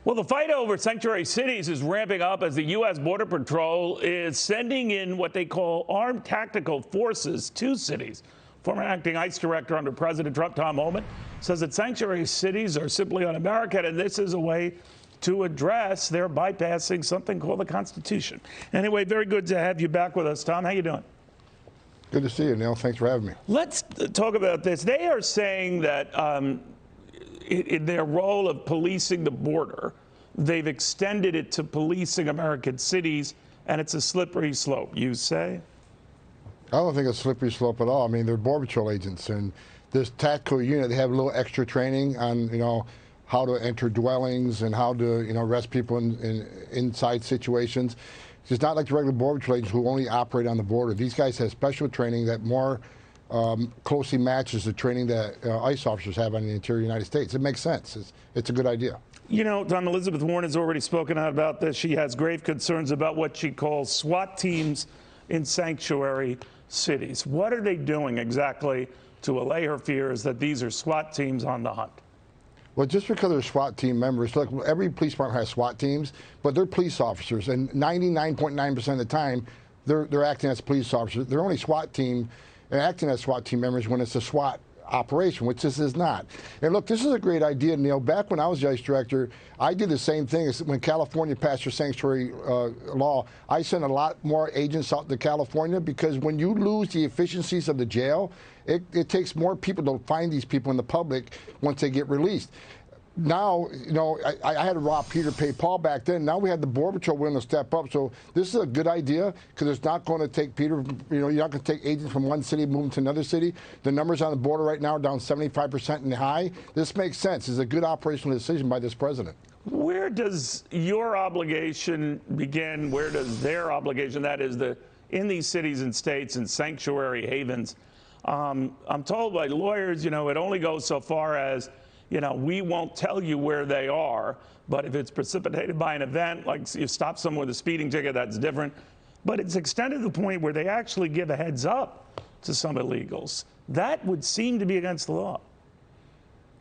Well, the fight over sanctuary cities is ramping up as the U.S. Border Patrol is sending in what they call armed tactical forces to cities. Former acting ICE director under President Trump, Tom Homan, says that sanctuary cities are simply un-American, and this is a way to address their bypassing something called the Constitution. Anyway, very good to have you back with us, Tom. How you doing? Good to see you, Neil. Thanks for having me. Let's talk about this. They are saying that in their role of policing the border, they've extended it to policing American cities, and it's a slippery slope, you say? I don't think it's a slippery slope at all. I mean, they're Border Patrol agents, and this tactical unit, they have a little extra training on, how to enter dwellings and how to, arrest people in inside situations. It's not like the regular Border Patrol agents who only operate on the border. These guys have special training that more closely matches the training that ICE officers have on the interior United States. It makes sense. It's a good idea. Tom, Elizabeth Warren has already spoken out about this. She has grave concerns about what she calls SWAT teams in sanctuary cities. What are they doing exactly to allay her fears that these are SWAT teams on the hunt? Well, just because they're SWAT team members, look, every police department has SWAT teams, but they're police officers, and 99.9% of the time, they're acting as police officers. They're only SWAT team and acting as SWAT team members when it's a SWAT operation, which this is not. And look, this is a great idea, Neil. Back when I was the ICE director, I did the same thing. When California passed their sanctuary law, I sent a lot more agents out to California, because when you lose the efficiencies of the jail, it takes more people to find these people in the public once they get released. Now, I had to rob Peter, pay Paul back then. Now we had the Border Patrol willing to step up. So this is a good idea, because it's not going to take Peter, you're not going to take agents from one city moving to another city. The numbers on the border right now are down 75% in the high. This makes sense. It's a good operational decision by this president. Where does your obligation begin? Where does their obligation, that is in these cities and states and sanctuary havens? I'm told by lawyers, it only goes so far as, we won't tell you where they are, but if it's precipitated by an event, like you stop someone with a speeding ticket, that's different. But it's extended to the point where they actually give a heads up to some illegals. That would seem to be against the law.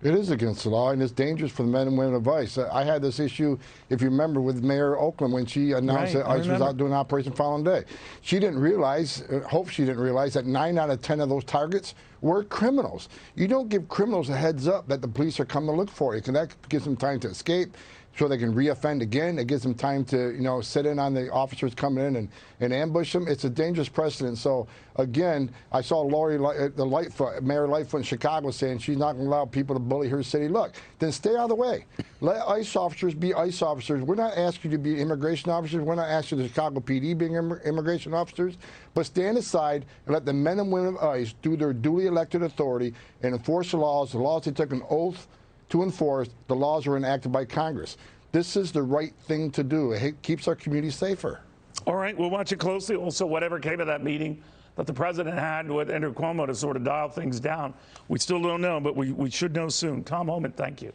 It is against the law, and it's dangerous for the men and women of ICE. I had this issue, if you remember, with Mayor Oakland when she announced that ICE was out doing Operation Following Day. She didn't realize, hope she didn't realize, that 9 out of 10 of those targets were criminals. You don't give criminals a heads up that the police are coming to look for you, because that gives them time to escape, so they can reoffend again. It gives them time to, sit in on the officers coming in and ambush them. It's a dangerous precedent. So again, I saw Mayor Lightfoot in Chicago saying she's not going to allow people to bully her city. Look, then stay out of the way. Let ICE officers be ICE officers. We're not asking you to be immigration officers. We're not asking the Chicago PD being immigration officers. But stand aside and let the men and women of ICE do their duly elected authority and enforce the laws they took an oath to enforce. The laws are enacted by Congress. This is the right thing to do. It keeps our community safer. All right, we'll watch it closely. Also, whatever came of that meeting that the president had with Andrew Cuomo to sort of dial things down, we still don't know, but we should know soon. Tom Homan, thank you.